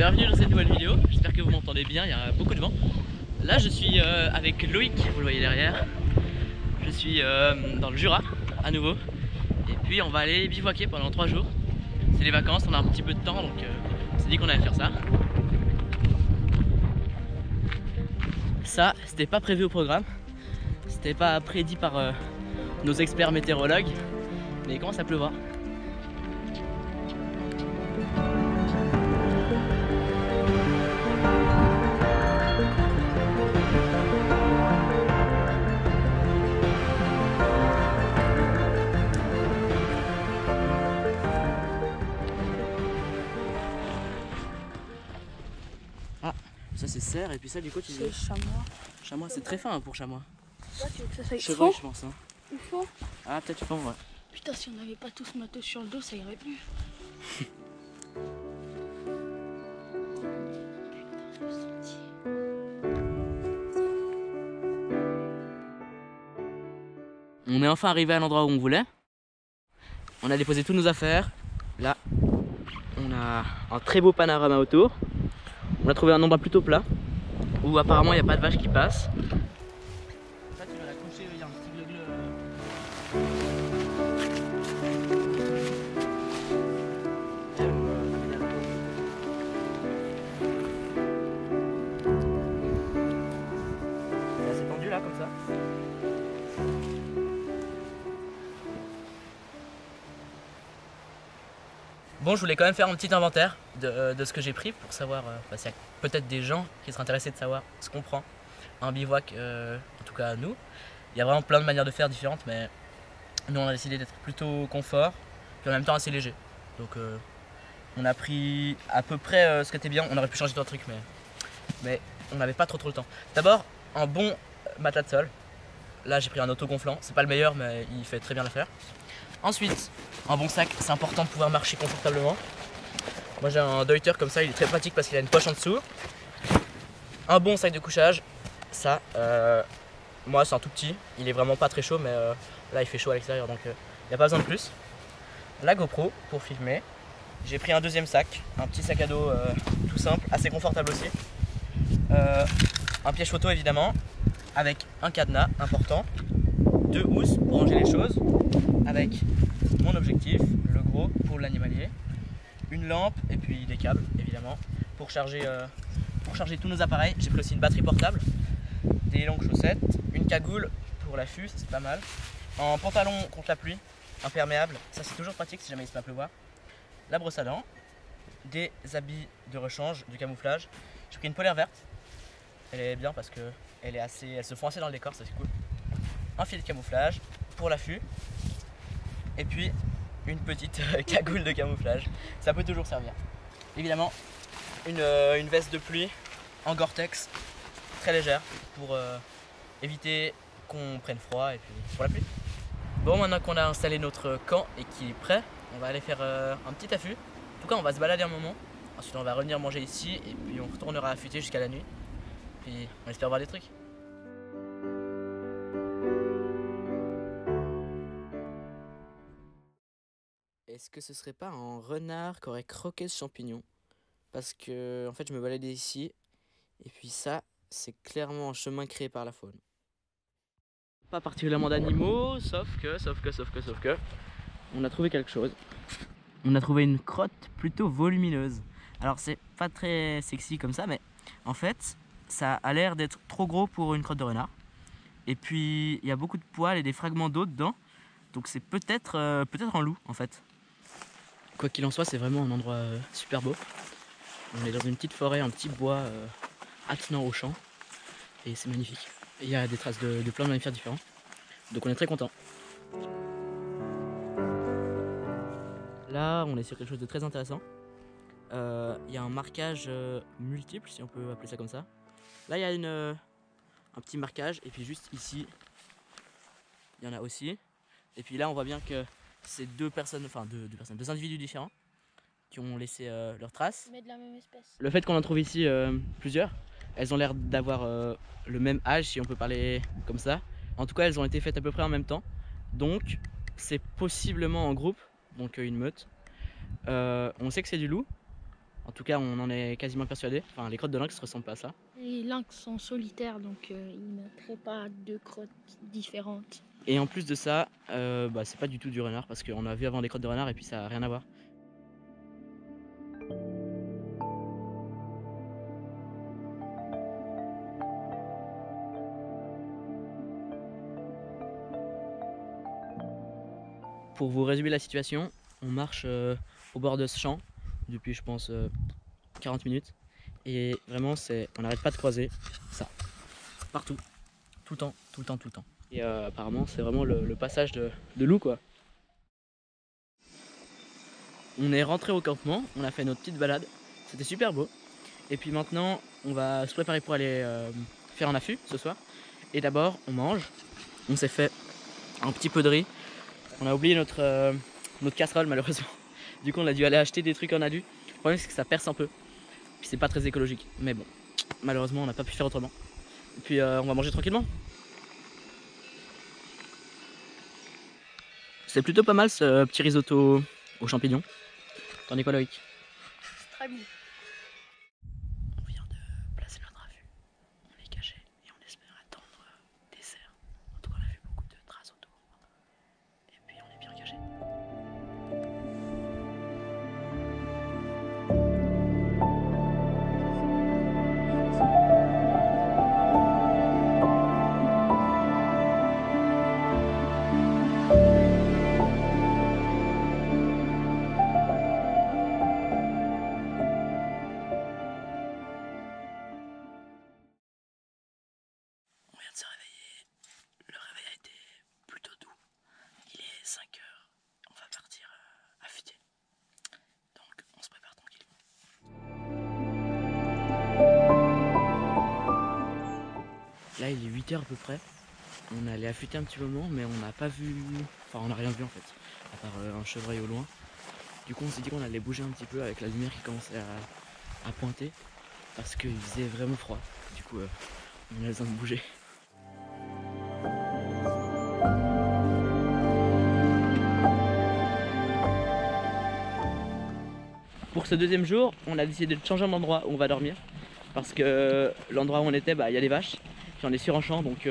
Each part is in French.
bienvenue dans cette nouvelle vidéo, j'espère que vous m'entendez bien, il y a beaucoup de vent. Là je suis avec Loïc, vous le voyez derrière. Je suis dans le Jura, à nouveau. Et puis on va aller bivouaquer pendant 3 jours. C'est les vacances, on a un petit peu de temps, donc on s'est dit qu'on allait faire ça. Ça, c'était pas prévu au programme. C'était pas prédit par nos experts météorologues. Mais il commence à pleuvoir. Ah, ça c'est cerf et puis ça du coup tu dis... C'est chamois. Chamois, c'est très fin hein, pour chamois. Là, tu veux que ça soit Chevreuil je pense hein. Il faut. Ah peut-être tu penses ouais. Putain, si on n'avait pas tous matos sur le dos, ça irait plus. On est enfin arrivé à l'endroit où on voulait. On a déposé toutes nos affaires. Là, on a un très beau panorama autour. On a trouvé un endroit plutôt plat où apparemment il n'y a pas de vache qui passe. Ça, tu vas la coucher, il y a un petit bleu-bleu. Elle est assez tendue là, comme ça. Bon, je voulais quand même faire un petit inventaire de ce que j'ai pris pour savoir s'il y a peut-être des gens qui seraient intéressés de savoir ce qu'on prend un bivouac, en tout cas nous. Il y a vraiment plein de manières de faire différentes, mais nous on a décidé d'être plutôt confort, puis en même temps assez léger. Donc on a pris à peu près ce qui était bien. On aurait pu changer d'autres trucs, mais on n'avait pas trop le temps. D'abord, un bon matelas de sol. Là j'ai pris un autogonflant, c'est pas le meilleur, mais il fait très bien l'affaire. Ensuite, un bon sac, c'est important de pouvoir marcher confortablement. Moi j'ai un Deuter comme ça, il est très pratique parce qu'il a une poche en dessous. Un bon sac de couchage, ça, moi c'est un tout petit, il est vraiment pas très chaud, mais là il fait chaud à l'extérieur donc il n'y a pas besoin de plus. La GoPro pour filmer. J'ai pris un deuxième sac, un petit sac à dos tout simple, assez confortable aussi. Un piège photo évidemment, avec un cadenas important, 2 housses pour ranger les choses, avec mon objectif, le gros pour l'animalier, une lampe et puis des câbles évidemment pour charger tous nos appareils. J'ai pris aussi une batterie portable, des longues chaussettes, une cagoule pour l'affût, ça c'est pas mal, un pantalon contre la pluie, imperméable, ça c'est toujours pratique si jamais il se met à pleuvoir, la brosse à dents, des habits de rechange, du camouflage. J'ai pris une polaire verte, elle est bien parce que elles se font assez dans le décor, ça c'est cool. Un filet de camouflage pour l'affût et puis une petite cagoule de camouflage, ça peut toujours servir. Évidemment une veste de pluie en Gore-Tex très légère pour éviter qu'on prenne froid et puis pour la pluie. Bon, maintenant qu'on a installé notre camp et qu'il est prêt, on va aller faire un petit affût. En tout cas on va se balader un moment, ensuite on va revenir manger ici et puis on retournera affûter jusqu'à la nuit. Puis on espère voir des trucs. Est-ce que ce serait pas un renard qui aurait croqué ce champignon? Parce que en fait je me baladais ici et puis ça c'est clairement un chemin créé par la faune. Pas particulièrement d'animaux, sauf que on a trouvé quelque chose. On a trouvé une crotte plutôt volumineuse. Alors c'est pas très sexy comme ça, mais en fait ça a l'air d'être trop gros pour une crotte de renard. Et puis il y a beaucoup de poils et des fragments d'eau dedans, donc c'est peut-être un loup en fait. Quoi qu'il en soit, c'est vraiment un endroit super beau. On est dans une petite forêt, un petit bois attenant au champ. Et c'est magnifique. Il y a des traces de plein de mammifères différents. Donc on est très content. Là, on est sur quelque chose de très intéressant. Il y a un marquage multiple, si on peut appeler ça comme ça. Là, il y a un petit marquage. Et puis juste ici, il y en a aussi. Et puis là, on voit bien que c'est deux individus différents qui ont laissé leurs traces. Mais de la même espèce. Le fait qu'on en trouve ici plusieurs, elles ont l'air d'avoir le même âge, si on peut parler comme ça. En tout cas, elles ont été faites à peu près en même temps. Donc, c'est possiblement en groupe, donc une meute. On sait que c'est du loup. En tout cas, on en est quasiment persuadé. Enfin, les crottes de lynx ne ressemblent pas à ça. Les lynx sont solitaires, donc ils ne créent pas deux crottes différentes. Et en plus de ça, c'est pas du tout du renard parce qu'on a vu avant des crottes de renard et puis ça n'a rien à voir. Pour vous résumer la situation, on marche au bord de ce champ depuis je pense 40 minutes et vraiment on n'arrête pas de croiser ça partout, tout le temps, tout le temps, tout le temps. Et apparemment c'est vraiment le passage de loup quoi. On est rentré au campement, on a fait notre petite balade, c'était super beau. Et puis maintenant on va se préparer pour aller faire un affût ce soir. Et d'abord on mange, on s'est fait un petit peu de riz. On a oublié notre casserole malheureusement. Du coup on a dû aller acheter des trucs en alu. Le problème c'est que ça perce un peu. Puis c'est pas très écologique. Mais bon, malheureusement on n'a pas pu faire autrement. Et puis on va manger tranquillement. C'est plutôt pas mal ce petit risotto aux champignons. T'en es quoi Loïc? C'est très bon. On vient de placer notre affût. On est caché et on espère attendre des cerfs. En tout cas on a vu beaucoup de traces autour. Et puis on est bien caché. On vient de se réveiller. Le réveil a été plutôt doux. Il est 5 heures. On va partir affûter. Donc on se prépare tranquillement. Là il est 8 heures à peu près. On allait affûter un petit moment mais on n'a pas vu. Enfin on n'a rien vu en fait. À part un chevreuil au loin. Du coup on s'est dit qu'on allait bouger un petit peu avec la lumière qui commençait à pointer. Parce qu'il faisait vraiment froid. Du coup on a besoin de bouger. Pour ce deuxième jour, on a décidé de changer l'endroit où on va dormir. Parce que l'endroit où on était, il y a les vaches. Puis on est sur un champ, donc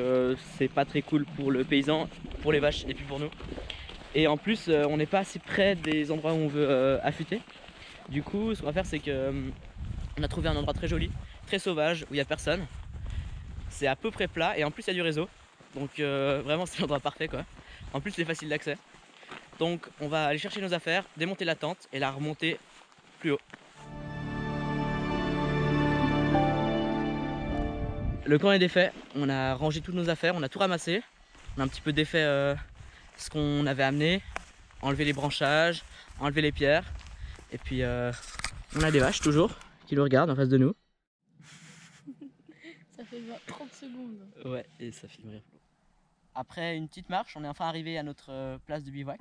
c'est pas très cool pour le paysan, pour les vaches et puis pour nous. Et en plus, on n'est pas assez près des endroits où on veut affûter. Du coup, ce qu'on va faire, c'est que on a trouvé un endroit très joli, très sauvage, où il n'y a personne. C'est à peu près plat et en plus il y a du réseau. Donc vraiment c'est l'endroit parfait quoi. En plus c'est facile d'accès. Donc on va aller chercher nos affaires, démonter la tente et la remonter plus haut. Le camp est défait, on a rangé toutes nos affaires, on a tout ramassé. On a un petit peu défait ce qu'on avait amené, enlevé les branchages, enlevé les pierres. Et puis on a des vaches toujours qui nous regardent en face de nous. Ça fait 30 secondes. Ouais, et ça filmerait. Après une petite marche, on est enfin arrivé à notre place de bivouac.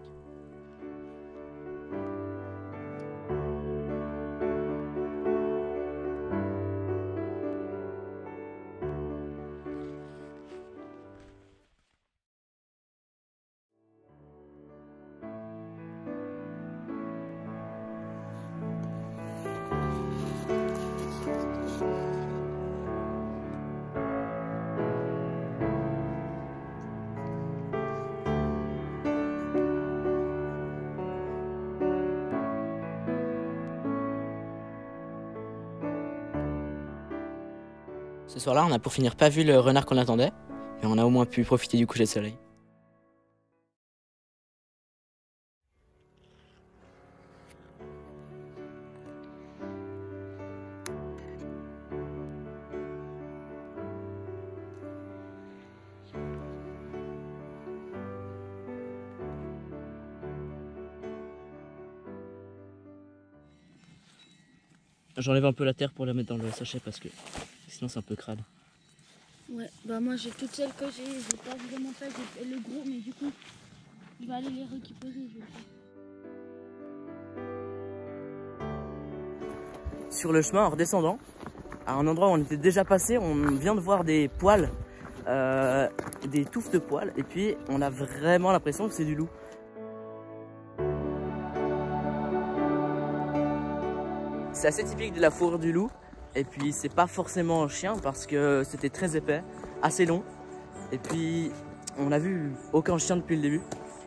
Ce soir-là, on a pour finir pas vu le renard qu'on attendait, mais on a au moins pu profiter du coucher de soleil. J'enlève un peu la terre pour la mettre dans le sachet parce que sinon c'est un peu crade. Ouais, moi j'ai toutes celles que j'ai pas vraiment fait, j'ai fait le gros, mais du coup, je vais aller les récupérer. Sur le chemin en redescendant, à un endroit où on était déjà passé, on vient de voir des poils, des touffes de poils, et puis on a vraiment l'impression que c'est du loup. c'est assez typique de la fourrure du loup. Et puis c'est pas forcément un chien parce que c'était très épais, assez long. Et puis on a vu aucun chien depuis le début.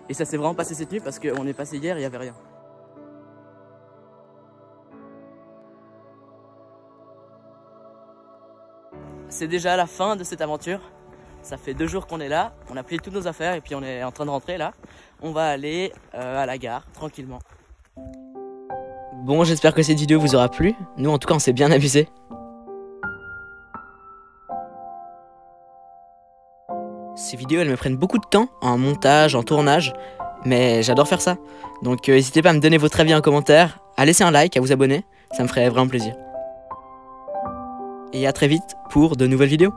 Et ça s'est vraiment passé cette nuit parce qu'on est passé hier, il n'y avait rien. C'est déjà la fin de cette aventure. Ça fait 2 jours qu'on est là, on a plié toutes nos affaires et puis on est en train de rentrer là. On va aller à la gare, tranquillement. Bon, j'espère que cette vidéo vous aura plu. Nous, en tout cas, on s'est bien amusé. Ces vidéos, elles me prennent beaucoup de temps, en montage, en tournage, mais j'adore faire ça. Donc n'hésitez pas à me donner votre avis en commentaire, à laisser un like, à vous abonner, ça me ferait vraiment plaisir. Et à très vite pour de nouvelles vidéos.